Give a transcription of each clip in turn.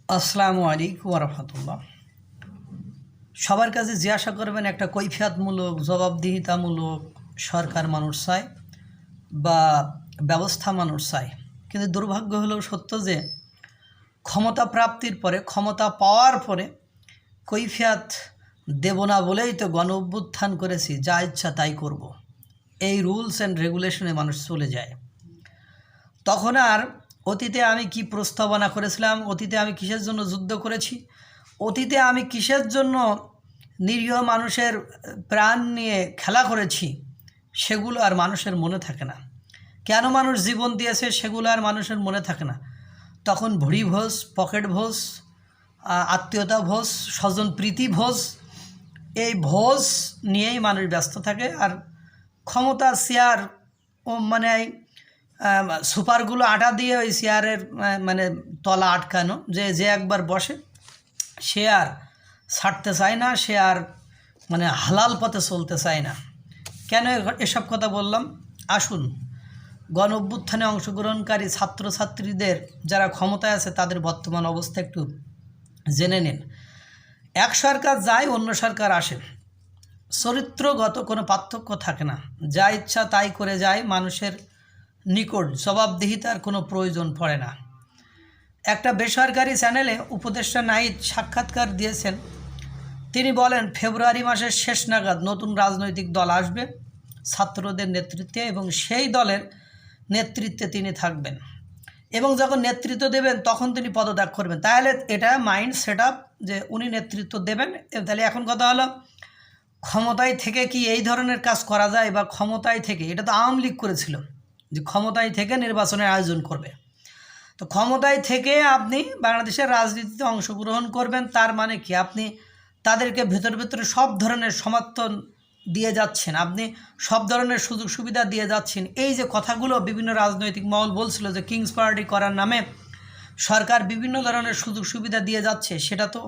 আসসালামু আলাইকুম ওয়া রাহমাতুল্লাহ। সবার কাছে জিজ্ঞাসা করবেন একটা কৈফিয়তমূলক জবাবদিহিতামূলক সরকার মানুষ চায় বা ব্যবস্থা মানুষ চায়, কিন্তু দুর্ভাগ্য হলেও সত্য যে ক্ষমতা প্রাপ্তির পরে, ক্ষমতা পাওয়ার পরে কৈফিয়ত দেব না বলেই তো গণ অভ্যুত্থান করেছি, যা ইচ্ছা তাই করব, এই রুলস অ্যান্ড রেগুলেশনে মানুষ চলে যায়। তখন আর অতীতে আমি কি প্রস্তাবনা করেছিলাম, অতীতে আমি কিসের জন্য যুদ্ধ করেছি, অতীতে আমি কিসের জন্য নিরীহ মানুষের প্রাণ নিয়ে খেলা করেছি, সেগুলো আর মানুষের মনে থাকে না। কেন মানুষ জীবন দিয়েছে সেগুলো আর মানুষের মনে থাকে না। তখন ভুড়ি ভোজ, পকেট ভোজ, আত্মীয়তা ভোজ, স্বজন প্রীতি ভোজ, এই ভোজ নিয়েই মানুষ ব্যস্ত থাকে। আর ক্ষমতা চেয়ার মানে সুপারগুলো আটা দিয়ে ওই চেয়ারের মানে তলা আটকানো, যে যে একবার বসে সে আর ছাড়তে চায় না, সে আর মানে হালাল পথে চলতে চায় না। কেন এসব কথা বললাম? আসুন গণ অভ্যুত্থানে অংশগ্রহণকারী ছাত্রছাত্রীদের যারা ক্ষমতায় আছে তাদের বর্তমান অবস্থা একটু জেনে নিন। এক সরকার যায়, অন্য সরকার আসে, চরিত্রগত কোনো পার্থক্য থাকে না, যা ইচ্ছা তাই করে যায়, মানুষের নিকট জবাবদিহিতার কোনো প্রয়োজন পড়ে না। একটা বেসরকারি চ্যানেলে উপদেষ্টা নাহিদ সাক্ষাৎকার দিয়েছেন। তিনি বলেন ফেব্রুয়ারি মাসের শেষ নাগাদ নতুন রাজনৈতিক দল আসবে ছাত্রদের নেতৃত্বে, এবং সেই দলের নেতৃত্বে তিনি থাকবেন, এবং যখন নেতৃত্ব দেবেন তখন তিনি পদত্যাগ করবেন। তাহলে এটা মাইন্ড সেট আপ যে উনি নেতৃত্ব দেবেন। তাহলে এখন কথা হলো, ক্ষমতায় থেকে কি এই ধরনের কাজ করা যায়? বা ক্ষমতায় থেকে, এটা তো আওয়ামী লীগ করেছিল যে ক্ষমতায় থেকে নির্বাচনের আয়োজন করবে। তো ক্ষমতায় থেকে আপনি বাংলাদেশের রাজনীতিতে অংশগ্রহণ করবেন, তার মানে কি আপনি তাদেরকে ভেতরে ভেতরে সব ধরনের সমর্থন দিয়ে যাচ্ছেন, আপনি সব ধরনের সুযোগ সুবিধা দিয়ে যাচ্ছেন। এই যে কথাগুলো বিভিন্ন রাজনৈতিক মহল বলছিল যে কিংস পার্টি করার নামে সরকার বিভিন্ন ধরনের সুযোগ সুবিধা দিয়ে যাচ্ছে, সেটা তো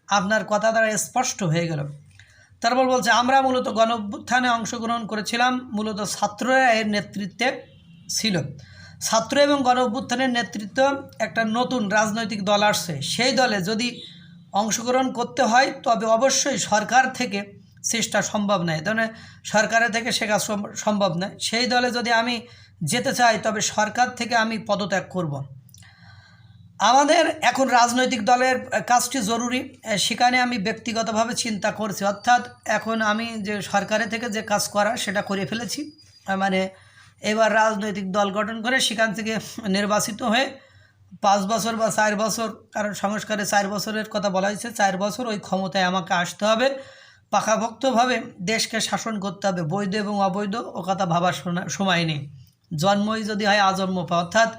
আপনার কথা দ্বারা স্পষ্ট হয়ে গেল। তারপর বলছে আমরা মূলত গণ অভ্যুত্থানে অংশগ্রহণ করেছিলাম, মূলত ছাত্ররা এর নেতৃত্বে ছিল। ছাত্র এবং গণ অভ্যুত্থানের নেতৃত্ব একটা নতুন রাজনৈতিক দল আসছে, সেই দলে যদি অংশগ্রহণ করতে হয় তবে অবশ্যই সরকার থেকে চেষ্টা সম্ভব নয়, তাহলে সরকারের থেকে শেখা সম্ভব নয়। সেই দলে যদি আমি যেতে চাই তবে সরকার থেকে আমি পদত্যাগ করব। আমাদের এখন রাজনৈতিক দলের কাজটি জরুরি, সেখানে আমি ব্যক্তিগতভাবে চিন্তা করছি, অর্থাৎ এখন আমি যে সরকারের থেকে যে কাজ করা সেটা করে ফেলেছি। মানে এবার রাজনৈতিক দল গঠন করে সেখান থেকে নির্বাচিত হয়ে 5 বছর বা 4 বছর, কারণ সংস্কারে 4 বছরের কথা বলা হয়েছে, 4 বছর ওই ক্ষমতায় আমাকে আসতে হবে, পাকাপোক্তভাবে দেশকে শাসন করতে হবে, বৈধ এবং অবৈধ ও কথা ভাবার সময় নেই। জন্মই যদি হয় আজন্ম পাওয়া, অর্থাৎ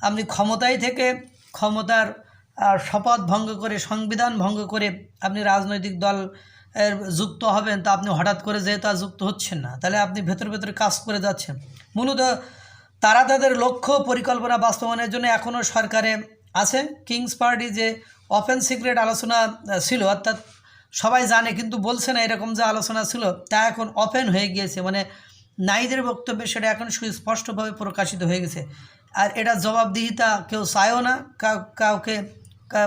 আপনি ক্ষমতায় থেকে ক্ষমতার শপথ ভঙ্গ করে, সংবিধান ভঙ্গ করে আপনি রাজনৈতিক দল যুক্ত হবেন, তা আপনি হঠাৎ করে যেহেতু আর যুক্ত হচ্ছেন না, তাহলে আপনি ভেতরে ভেতরে কাজ করে যাচ্ছেন। মূলত তারা তাদের লক্ষ্য পরিকল্পনা বাস্তবায়নের জন্য এখনও সরকারে আছে। কিংস পার্টি যে ওপেন সিক্রেট আলোচনা ছিল, অর্থাৎ সবাই জানে কিন্তু বলছে না, এরকম যে আলোচনা ছিল তা এখন ওপেন হয়ে গিয়েছে, মানে নাইদের বক্তব্যে সেটা এখন সুস্পষ্টভাবে প্রকাশিত হয়ে গেছে। আর এটা জবাবদিহিতা কেউ চায়ও না, কাউকে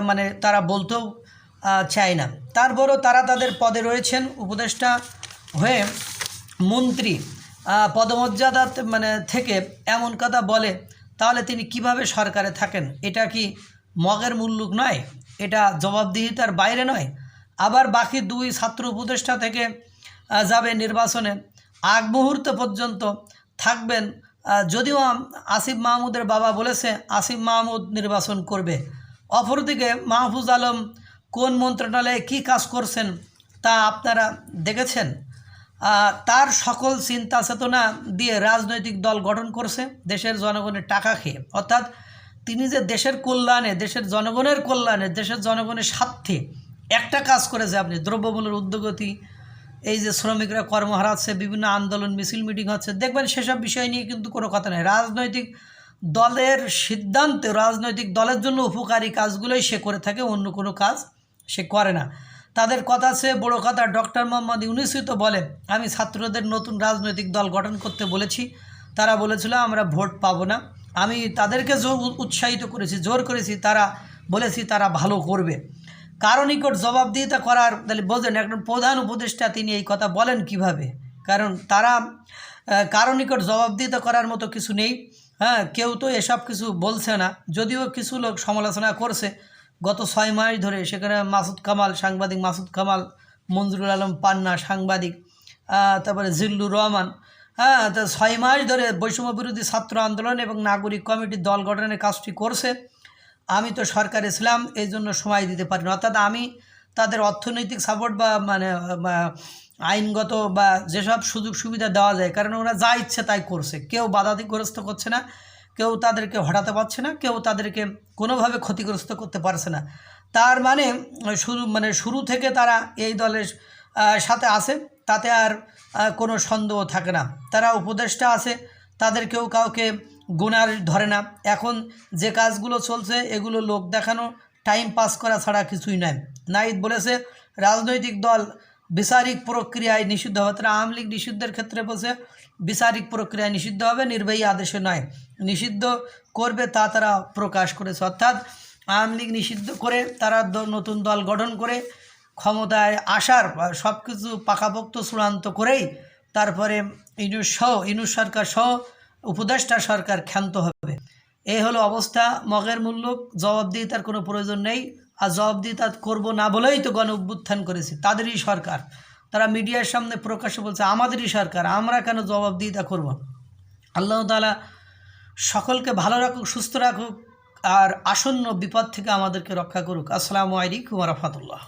মানে তারা বলতেও চায় না। তারপরও তারা তাদের পদে রয়েছেন, উপদেষ্টা হয়ে মন্ত্রী পদমর্যাদা মানে থেকে এমন কথা বলে, তাহলে তিনি কিভাবে সরকারে থাকেন? এটা কি মগের মুল্লুক নয়? এটা জবাবদিহিতার বাইরে নয়? আবার বাকি 2 ছাত্র উপদেষ্টা থেকে যাবে নির্বাচনে, আগ মুহূর্ত পর্যন্ত থাকবেন। যদিও আসিফ মাহমুদের বাবা বলেছে আসিফ মাহমুদ নির্বাচন করবে, অপরদিকে মাহফুজ আলম কোন মন্ত্রণালয়ে কী কাজ করছেন তা আপনারা দেখেছেন। তার সকল চিন্তা চেতনা দিয়ে রাজনৈতিক দল গঠন করছে দেশের জনগণের টাকা খেয়ে, অর্থাৎ তিনি যে দেশের কল্যাণে, দেশের জনগণের কল্যাণে, দেশের জনগণের স্বার্থে একটা কাজ করেছে। আপনি দ্রব্যমূল্যের ঊর্ধ্বগতি, এই যে শ্রমিকরা কর্ম হারাচ্ছে, বিভিন্ন আন্দোলন মিছিল মিটিং হচ্ছে, দেখবেন সেসব বিষয় নিয়ে কিন্তু কোনো কথা নেই। রাজনৈতিক দলের সিদ্ধান্তে, রাজনৈতিক দলের জন্য উপকারী কাজগুলোই সে করে থাকে, অন্য কোনো কাজ সে করে না। তাদের কথা সে বড় কথা। ডক্টর মোহাম্মদ ইউনূসই তো বলে আমি ছাত্রদের নতুন রাজনৈতিক দল গঠন করতে বলেছি, তারা বলেছিল আমরা ভোট পাবো না। আমি তাদেরকে উৎসাহিত করেছি, জোর করেছি, তারা বলেছি তারা ভালো করবে। কারো নিকট জবাবদিহিতা করার, তাহলে বোঝেন একজন প্রধান উপদেষ্টা তিনি এই কথা বলেন কিভাবে, কারণ তারা কারো নিকট জবাবদিহিতা করার মতো কিছু নেই। হ্যাঁ, কেউ তো এসব কিছু বলছে না, যদিও কিছু লোক সমালোচনা করছে গত 6 মাস ধরে। সেখানে মাসুদ কামাল, সাংবাদিক মাসুদ কামাল, মঞ্জুরুল আলম পান্না সাংবাদিক, তারপরে জিল্লুর রহমান, হ্যাঁ, তো 6 মাস ধরে বৈষম্য বিরোধী ছাত্র আন্দোলন এবং নাগরিক কমিটির দল গঠনের কাজটি করছে। আমি তো সরকারে ছিলাম, এই জন্য সময় দিতে পারি না। অর্থাৎ আমি তাদের অর্থনৈতিক সাপোর্ট বা মানে আইনগত বা যেসব সুযোগ সুবিধা দেওয়া যায়, কারণ ওরা যা ইচ্ছে তাই করছে, কেউ বাধাগ্রস্ত করছে না, কেউ তাদেরকে হটাতে পারছে না, কেউ তাদেরকে কোনোভাবে ক্ষতিগ্রস্ত করতে পারছে না। তার মানে শুরু থেকে তারা এই দলের সাথে আছে, তাতে আর কোনো সন্দেহ থাকে না। তারা উপদেষ্টা আছে, তাদের কেউ কাউকে গুনার ধরে না। এখন যে কাজগুলো চলছে এগুলো লোক দেখানো, টাইম পাস করা ছাড়া কিছুই নয়। নাহিদ বলেছে রাজনৈতিক দল বিচারিক প্রক্রিয়ায় নিষিদ্ধ হবে। তারা আওয়ামী লীগ নিষিদ্ধের ক্ষেত্রে বলছে বিচারিক প্রক্রিয়ায় নিষিদ্ধ হবে, নির্বাহী আদেশে নয়। নিষিদ্ধ করবে তা তারা প্রকাশ করেছে। অর্থাৎ আওয়ামী লীগ নিষিদ্ধ করে তারা নতুন দল গঠন করে ক্ষমতায় আসার সব কিছু পাকাপোক্ত চূড়ান্ত করেই তারপরে ইউনূস সরকার সহ উপদেষ্টা সরকার ক্ষান্ত হবে। এই হলো অবস্থা। মগের মূল্য জবাবদিহিতার কোনো প্রয়োজন নেই, আর জবাবদিহিতা করবো না বলেই তো গণ অভ্যুত্থান করেছি, তাদেরই সরকার। তারা মিডিয়ার সামনে প্রকাশ্যে বলছে আমাদেরই সরকার, আমরা কেন জবাবদিহিতা করব। আল্লাহ তাআলা সকলকে ভালো রাখুক, সুস্থ রাখুক, আর আসন্ন বিপদ থেকে আমাদেরকে রক্ষা করুক। আসসালামু আলাইকুম ওয়া রাহমাতুল্লাহ।